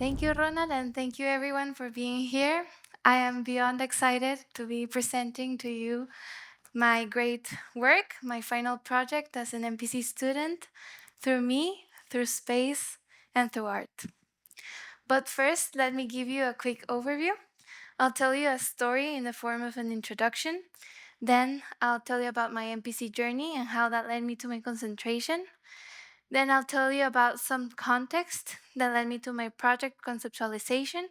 Thank you, Ronald, and thank you everyone for being here. I am beyond excited to be presenting to you my great work, my final project as an MPC student, through me, through space, and through art. But first, let me give you a quick overview. I'll tell you a story in the form of an introduction. Then I'll tell you about my MPC journey and how that led me to my concentration. Then I'll tell you about some context that led me to my project conceptualization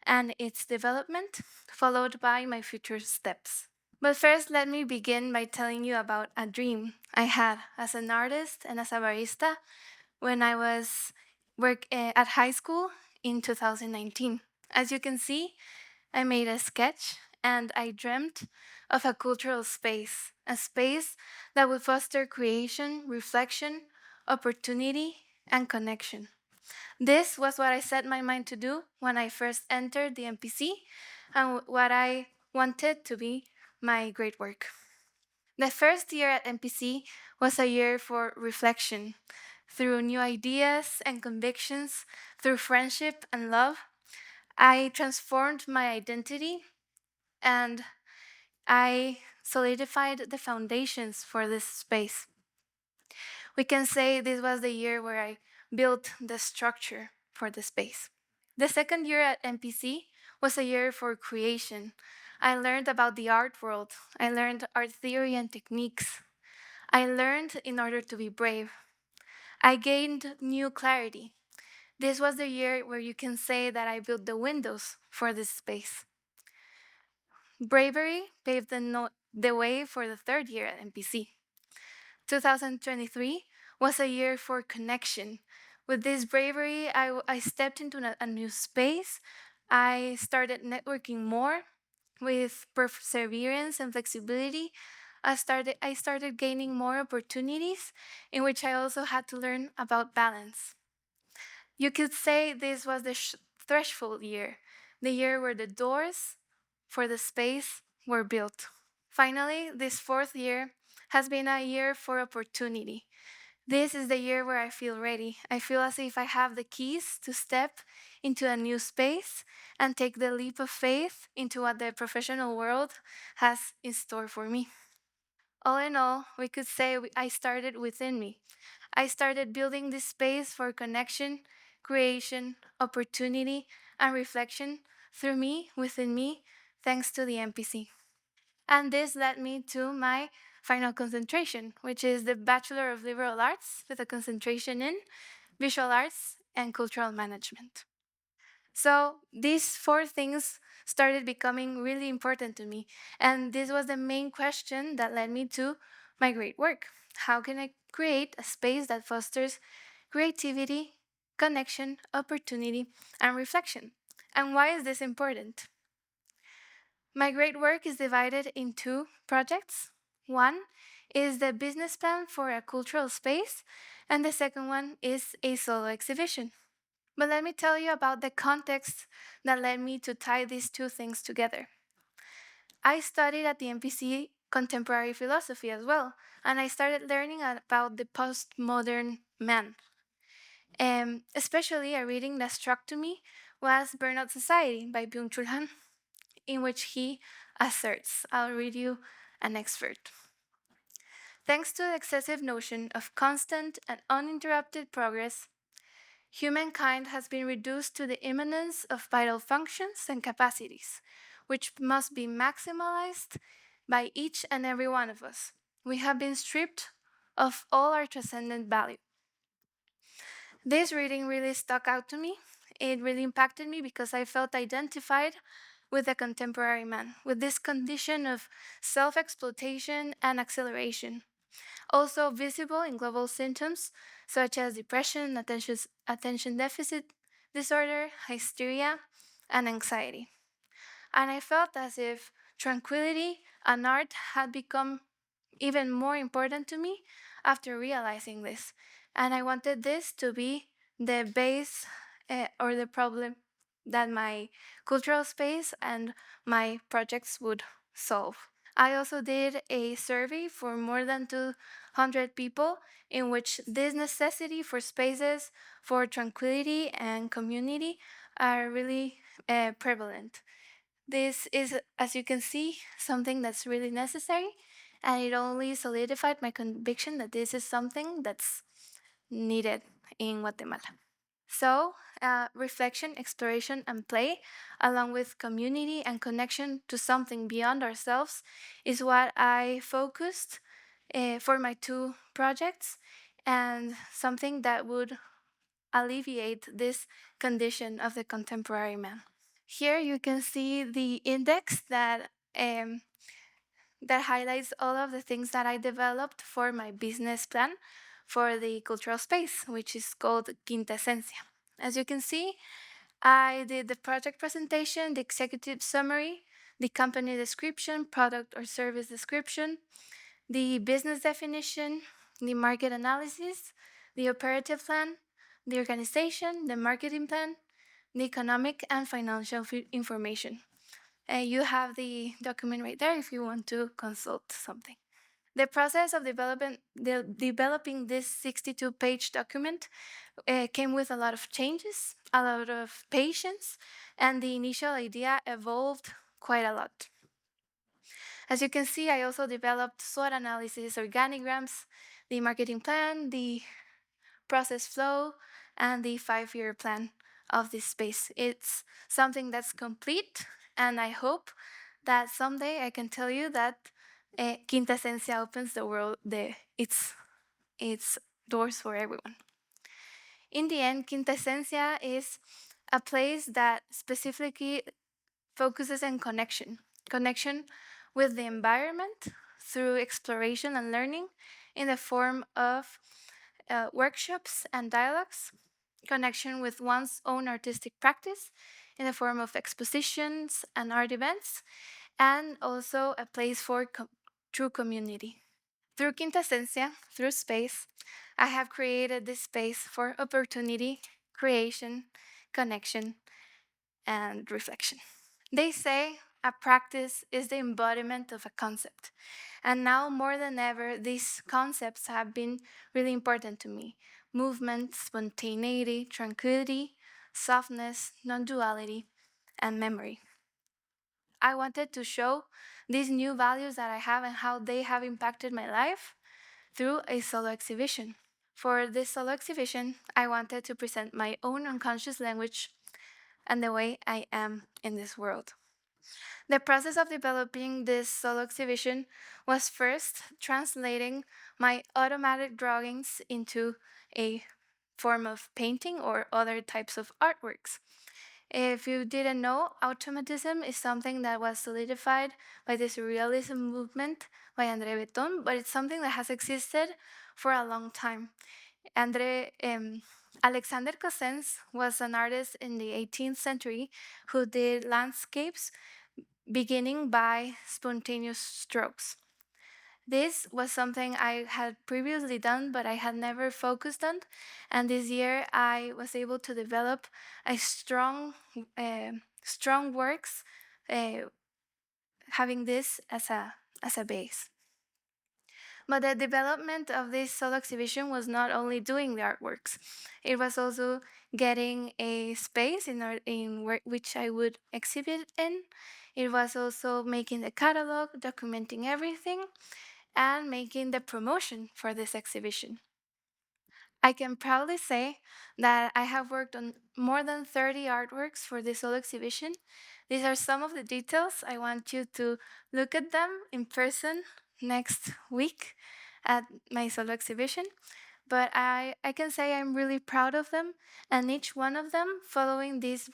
and its development, followed by my future steps. But first, let me begin by telling you about a dream I had as an artist and as a barista when I was at high school in 2019. As you can see, I made a sketch and I dreamt of a cultural space, a space that would foster creation, reflection, opportunity, and connection. This was what I set my mind to do when I first entered the MPC and what I wanted to be my great work. The first year at MPC was a year for reflection. Through new ideas and convictions, through friendship and love, I transformed my identity and I solidified the foundations for this space. We can say this was the year where I built the structure for the space. The second year at MPC was a year for creation. I learned about the art world. I learned art theory and techniques. I learned in order to be brave. I gained new clarity. This was the year where you can say that I built the windows for this space. Bravery paved the way for the third year at MPC. 2023 was a year for connection. With this bravery, I stepped into a new space. I started networking more with perseverance and flexibility. I started gaining more opportunities in which I also had to learn about balance. You could say this was the threshold year, the year where the doors for the space were built. Finally, this fourth year has been a year for opportunity. This is the year where I feel ready. I feel as if I have the keys to step into a new space and take the leap of faith into what the professional world has in store for me. All in all, we could say I started within me. I started building this space for connection, creation, opportunity, and reflection through me, within me, thanks to the MPC. And this led me to my final concentration, which is the Bachelor of Liberal Arts with a concentration in visual arts and cultural management. So these four things started becoming really important to me. And this was the main question that led me to my great work. How can I create a space that fosters creativity, connection, opportunity, and reflection? And why is this important? My great work is divided in two projects. One is the business plan for a cultural space, and the second one is a solo exhibition. But let me tell you about the context that led me to tie these two things together. I studied at the MPC contemporary philosophy as well, and I started learning about the postmodern man. Especially a reading that struck to me was Burnout Society by Byung-Chul Han, in which he asserts, I'll read you an excerpt. Thanks to the excessive notion of constant and uninterrupted progress, humankind has been reduced to the immanence of vital functions and capacities, which must be maximized by each and every one of us. We have been stripped of all our transcendent value. This reading really stuck out to me. It really impacted me because I felt identified with the contemporary man, with this condition of self exploitation and acceleration, also visible in global symptoms such as depression, attention deficit disorder, hysteria, and anxiety. And I felt as if tranquility and art had become even more important to me after realizing this. And I wanted this to be the base or the problem that my cultural space and my projects would solve. I also did a survey for more than 200 people in which this necessity for spaces for tranquility and community are really prevalent. This is, as you can see, something that's really necessary, and it only solidified my conviction that this is something that's needed in Guatemala. So, reflection, exploration, and play, along with community and connection to something beyond ourselves, is what I focused for my two projects, and something that would alleviate this condition of the contemporary man. Here you can see the index um, that highlights all of the things that I developed for my business plan for the cultural space, which is called Quintesencia. As you can see, I did the project presentation, the executive summary, the company description, product or service description, the business definition, the market analysis, the operative plan, the organization, the marketing plan, the economic and financial information. You have the document right there if you want to consult something. The process of developing this 62-page document came with a lot of changes, a lot of patience, and the initial idea evolved quite a lot. As you can see, I also developed SWOT analysis, organigrams, the marketing plan, the process flow, and the 5-year plan of this space. It's something that's complete, and I hope that someday I can tell you that Quintesencia opens the world, its doors for everyone. In the end, Quintesencia is a place that specifically focuses on connection with the environment through exploration and learning in the form of workshops and dialogues, connection with one's own artistic practice in the form of expositions and art events, and also a place for true community. Through Quintesencia, through space, I have created this space for opportunity, creation, connection, and reflection. They say a practice is the embodiment of a concept. And now more than ever, these concepts have been really important to me: movement, spontaneity, tranquility, softness, non duality, and memory. I wanted to show these new values that I have and how they have impacted my life through a solo exhibition. For this solo exhibition, I wanted to present my own unconscious language and the way I am in this world. The process of developing this solo exhibition was first translating my automatic drawings into a form of painting or other types of artworks. If you didn't know, automatism is something that was solidified by the surrealism movement by André Breton, but it's something that has existed for a long time. Alexander Cossens was an artist in the 18th century who did landscapes beginning by spontaneous strokes. This was something I had previously done, but I had never focused on. And this year I was able to develop a strong works, uh, having this as a base. But the development of this solo exhibition was not only doing the artworks, it was also getting a space in which I would exhibit in. It was also making the catalog, documenting everything, and making the promotion for this exhibition. I can proudly say that I have worked on more than 30 artworks for this whole exhibition. These are some of the details. I want you to look at them in person next week at my solo exhibition. But I can say I'm really proud of them, and each one of them following these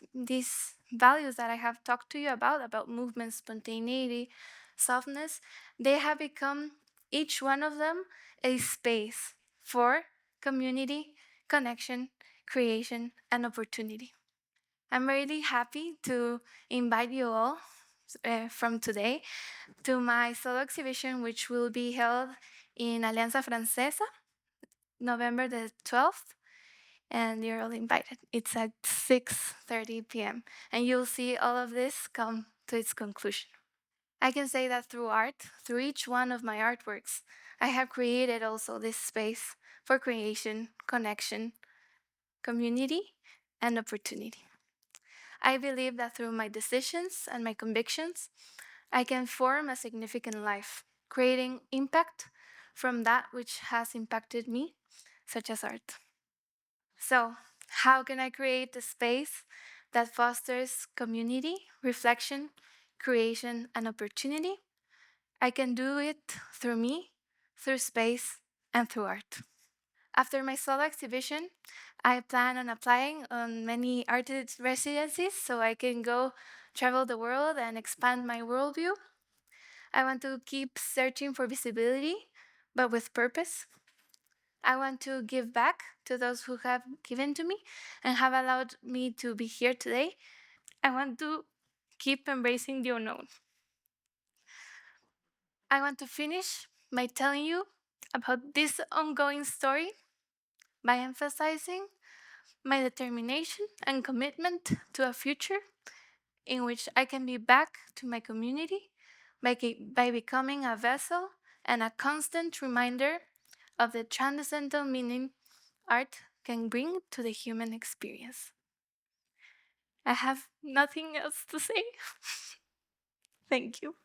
values that I have talked to you about movement, spontaneity, softness, they have become, each one of them, a space for community, connection, creation, and opportunity. I'm really happy to invite you all from today to my solo exhibition, which will be held in Alianza Francesa, November the 12th, and you're all invited. It's at 6:30 p.m., and you'll see all of this come to its conclusion. I can say that through art, through each one of my artworks, I have created also this space for creation, connection, community, and opportunity. I believe that through my decisions and my convictions, I can form a significant life, creating impact from that which has impacted me, such as art. So, how can I create a space that fosters community, reflection, creation, and opportunity? I can do it through me, through space, and through art. After my solo exhibition, I plan on applying on many artist residencies so I can go travel the world and expand my worldview. I want to keep searching for visibility, but with purpose. I want to give back to those who have given to me and have allowed me to be here today. I want to keep embracing the unknown. I want to finish by telling you about this ongoing story by emphasizing my determination and commitment to a future in which I can be back to my community by becoming a vessel and a constant reminder of the transcendental meaning art can bring to the human experience. I have nothing else to say. Thank you.